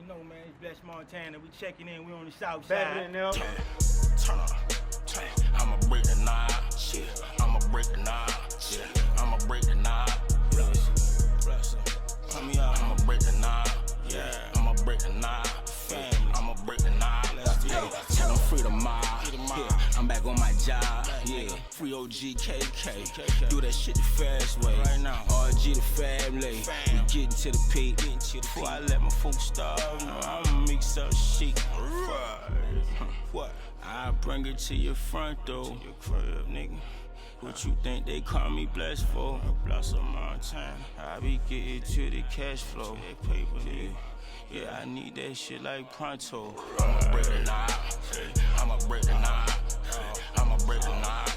know, man. It's Blessed Montana. We checking in. We on the Southside. Better than them. Turn up. I'ma break the knob. I'ma break the knob. I'ma break the knob. Bless her. I'ma break the knob. Yeah. I'ma break the knob. I'ma break the knob. Tell them free the mob. I'm back on my job. Yeah. Free OG KK. Do that shit the fast way. Right now. RG the family. We getting to the peak. Before I let my folks starve, I'ma mix up shit. What? I bring it to your front door. To your crib, nigga. What you think they call me blessed for? Bless of Montana. I be getting to the cash flow. That paper, nigga. Yeah, I need that shit like pronto. I'ma break the knob. I'ma break the knob. I'ma break the knob.